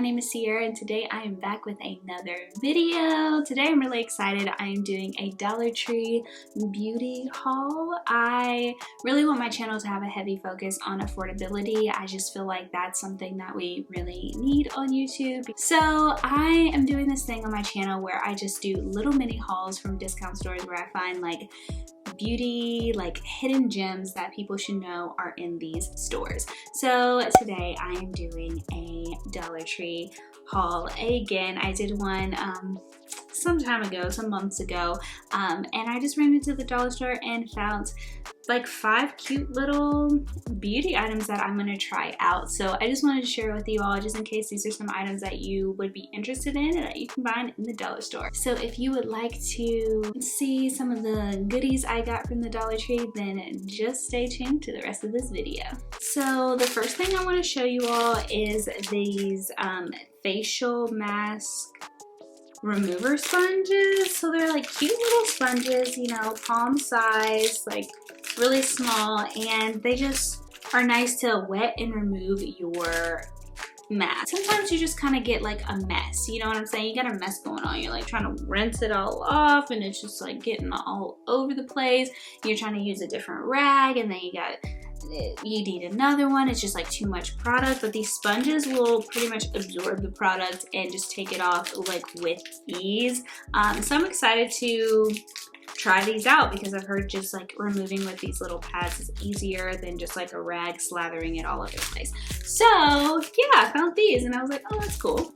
name is Sierra and today I am back with another video. Today I'm really excited. I am doing a Dollar Tree beauty haul. I really want my channel to have a heavy focus on affordability. I just feel like that's something that we really need on YouTube. So I am doing this thing on my channel where I just do little mini hauls from discount stores where I find like beauty, like hidden gems that people should know are in these stores. So today I am doing a Dollar Tree haul again. I did one some time ago, some months ago, and I just ran into the dollar store and found like 5 cute little beauty items that I'm gonna try out. So I just wanted to share with you all, just in case these are some items that you would be interested in and that you can find in the dollar store. So if you would like to see some of the goodies I got from the Dollar Tree, then just stay tuned to the rest of this video. So the first thing I want to show you all is these facial mask remover sponges. So they're like cute little sponges, you know, palm size, like really small, and they just are nice to wet and remove your mask. Sometimes you just kind of get like a mess, you know what I'm saying? You got a mess going on. You're like trying to rinse it all off and it's just like getting all over the place. You're trying to use a different rag and then you need another one. It's just like too much product, but these sponges will pretty much absorb the product and just take it off like with ease. So I'm excited to try these out because I've heard just like removing with these little pads is easier than just like a rag slathering it all over the place. So yeah, I found these and I was like, oh, that's cool.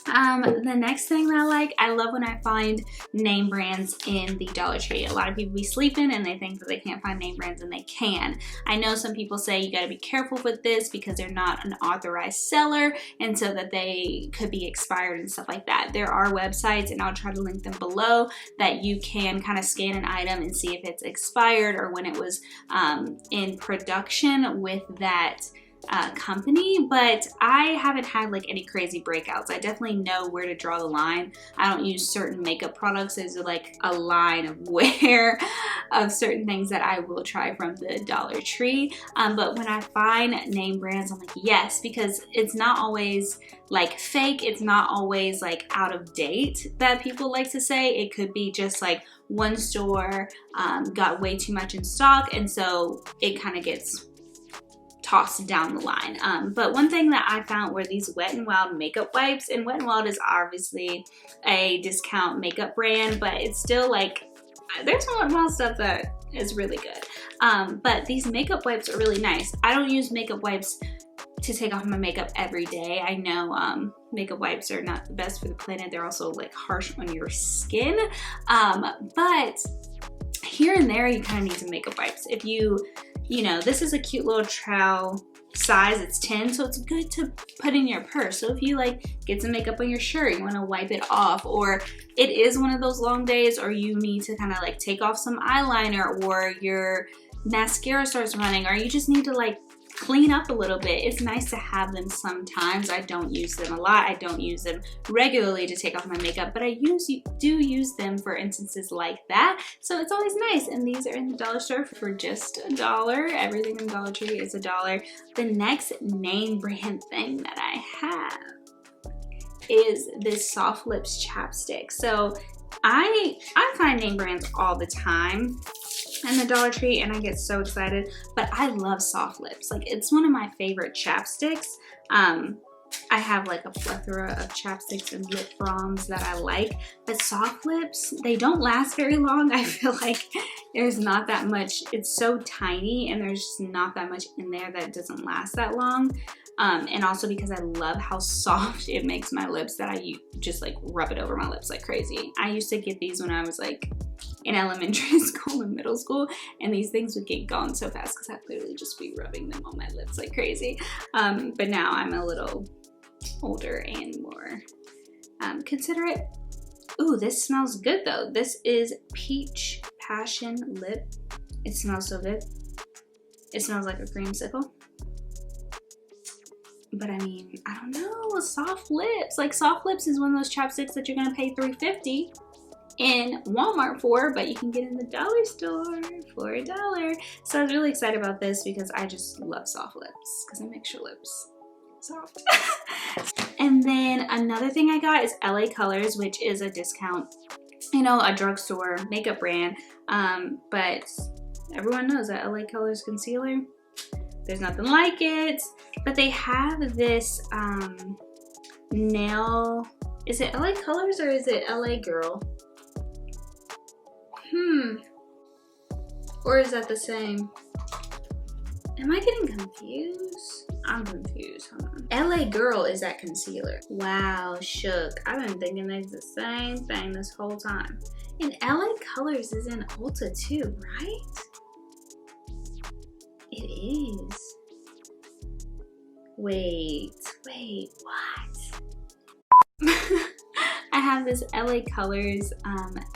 The next thing that I love when I find name brands in the Dollar Tree. A lot of people be sleeping and they think that they can't find name brands, and they can. I know some people say you got to be careful with this because they're not an authorized seller and so that they could be expired and stuff like that. There are websites, and I'll try to link them below, that you can kind of scan an item and see if it's expired or when it was in production with that company, but I haven't had like any crazy breakouts. I definitely know where to draw the line. I don't use certain makeup products. There's like a line of where of certain things that I will try from the Dollar Tree. But when I find name brands, I'm like, yes, because it's not always like fake. It's not always like out of date that people like to say. It could be just like one store got way too much in stock, and so it kind of gets tossed down the line. But one thing that I found were these Wet n Wild makeup wipes, and Wet n Wild is obviously a discount makeup brand, but it's still like, there's some Wet n Wild stuff that is really good. But these makeup wipes are really nice. I don't use makeup wipes to take off my makeup every day. I know makeup wipes are not the best for the planet. They're also like harsh on your skin. But here and there, you kind of need some makeup wipes. If you know, this is a cute little trowel size. It's 10, so it's good to put in your purse. So if you like get some makeup on your shirt, you want to wipe it off, or it is one of those long days, or you need to kind of like take off some eyeliner, or your mascara starts running, or you just need to like clean up a little bit. It's nice to have them sometimes. I don't use them a lot. I don't use them regularly to take off my makeup, but I do use them for instances like that. So it's always nice. And these are in the dollar store for just $1. Everything in the Dollar Tree is $1. The next name brand thing that I have is this SoftLips Chapstick. So I find name brands all the time in the Dollar Tree and I get so excited, but I love SoftLips. Like, it's one of my favorite chapsticks. I have like a plethora of chapsticks and lip balms that I like, but SoftLips, they don't last very long. I feel like there's not that much, it's so tiny and there's just not that much in there that doesn't last that long. And also because I love how soft it makes my lips that I just like rub it over my lips like crazy. I used to get these when I was like in elementary school and middle school, and these things would get gone so fast because I'd literally just be rubbing them on my lips like crazy. But now I'm a little older and more considerate. Ooh, this smells good though. This is Peach Passion Lip. It smells so good. It smells like a creamsicle. But I mean, I don't know, SoftLips. Like, SoftLips is one of those chapsticks that you're gonna pay $3.50 in Walmart for, but you can get in the dollar store for $1. So I was really excited about this because I just love SoftLips because it makes your lips soft. And then another thing I got is LA Colors, which is a discount, you know, a drugstore makeup brand. But everyone knows that LA Colors concealer, there's nothing like it. But they have this nail, is it LA Colors or is it LA Girl? Or is that the same? Am I getting confused? I'm confused. Hold on. LA Girl is that concealer. Wow, shook. I've been thinking it's the same thing this whole time. And LA Colors is in Ulta too, right? It is. Wait, what? I have this LA Colors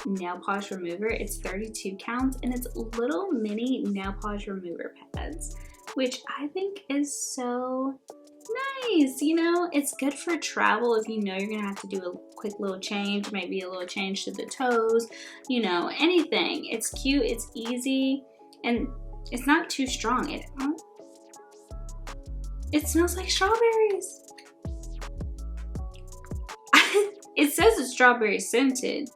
nail polish remover. It's 32 counts and it's little mini nail polish remover pads, which I think is so nice. You know, it's good for travel if you know you're gonna have to do a quick little change, maybe a little change to the toes, you know, anything. It's cute, it's easy, and it's not too strong. It smells like strawberries. It says it's strawberry scented,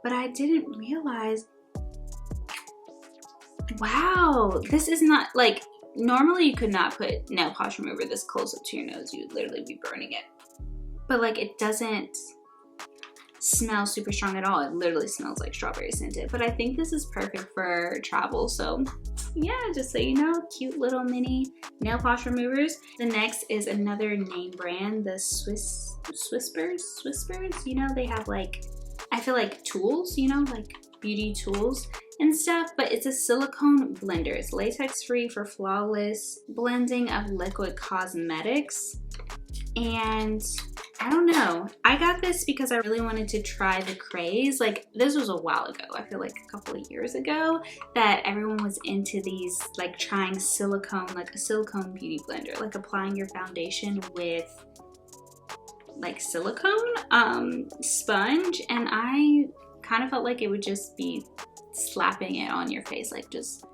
but I didn't realize. Wow, this is not like, normally you could not put nail polish remover this close up to your nose. You would literally be burning it. But like, it doesn't smell super strong at all. It literally smells like strawberry scented. But I think this is perfect for travel. So yeah, just so you know, cute little mini nail polish removers. The next is another name brand, the Swisspers. You know, they have like, I feel like tools, you know, like beauty tools and stuff, but it's a silicone blender. It's latex free for flawless blending of liquid cosmetics. And I don't know, I got this because I really wanted to try the craze. Like, this was a while ago, I feel like a couple of years ago, that everyone was into these, like trying silicone, like a silicone beauty blender, like applying your foundation with like silicone sponge. And I kind of felt like it would just be slapping it on your face, like just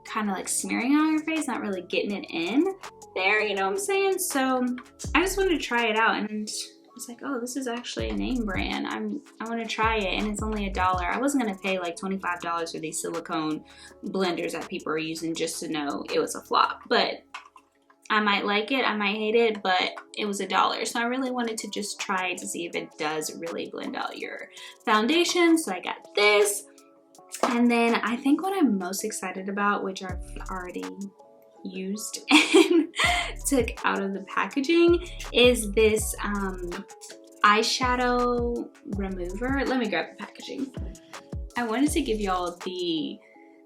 kind of like smearing it on your face, not really getting it in there, you know what I'm saying? So I just wanted to try it out, and I was like, oh, this is actually a name brand. I want to try it, and it's only $1. I wasn't gonna pay like $25 for these silicone blenders that people are using just to know it was a flop. But I might like it, I might hate it, but it was $1. So I really wanted to just try it to see if it does really blend out your foundation. So I got this. And then I think what I'm most excited about, which I've already used and took out of the packaging, is this eyeshadow remover. Let me grab the packaging. I wanted to give y'all the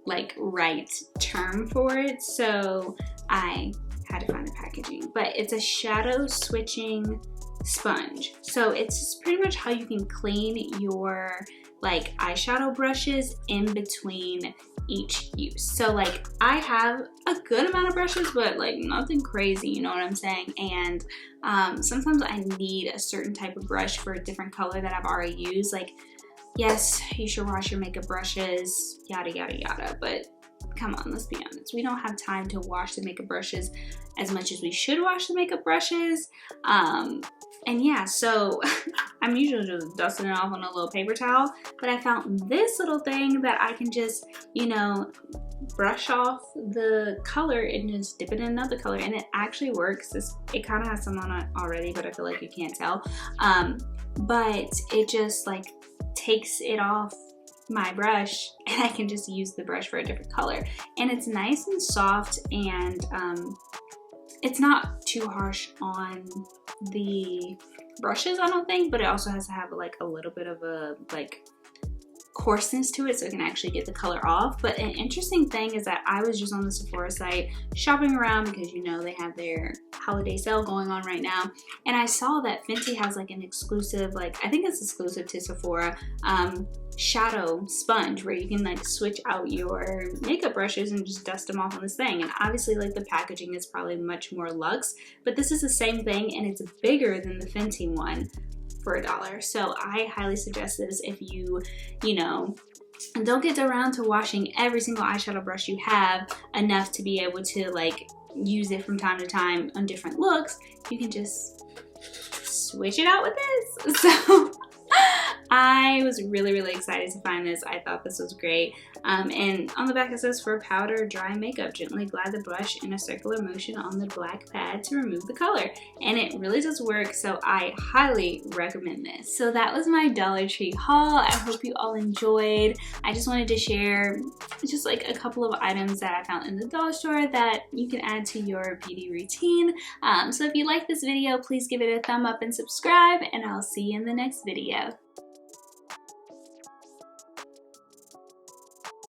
like right term for it, so I had to find the packaging. But it's a shadow switching sponge. So it's just pretty much how you can clean your like eyeshadow brushes in between each use. So like, I have a good amount of brushes, but like nothing crazy, you know what I'm saying? And sometimes I need a certain type of brush for a different color that I've already used. Like, yes, you should wash your makeup brushes, yada yada yada, but come on, let's be honest, we don't have time to wash the makeup brushes as much as we should wash the makeup brushes. And yeah, so I'm usually just dusting it off on a little paper towel, but I found this little thing that I can just, you know, brush off the color and just dip it in another color, and it actually works. It kind of has some on it already, but I feel like you can't tell. But it just like takes it off my brush, and I can just use the brush for a different color. And it's nice and soft, and it's not too harsh on the brushes, I don't think, but it also has to have like a little bit of a like coarseness to it so it can actually get the color off. But an interesting thing is that I was just on the Sephora site shopping around because, you know, they have their holiday sale going on right now, and I saw that Fenty has like an exclusive, like I think it's exclusive to Sephora, shadow sponge where you can like switch out your makeup brushes and just dust them off on this thing. And obviously like the packaging is probably much more luxe, but this is the same thing and it's bigger than the Fenty one for $1. So I highly suggest this if you know, don't get around to washing every single eyeshadow brush you have enough to be able to like use it from time to time on different looks. You can just switch it out with this. So I was really excited to find this. I thought this was great. And on the back it says, for powder dry makeup, gently glide the brush in a circular motion on the black pad to remove the color. And it really does work, so I highly recommend this. So that was my Dollar Tree haul. I hope you all enjoyed. I just wanted to share just like a couple of items that I found in the dollar store that you can add to your beauty routine. So if you like this video, please give it a thumb up and subscribe, and I'll see you in the next video.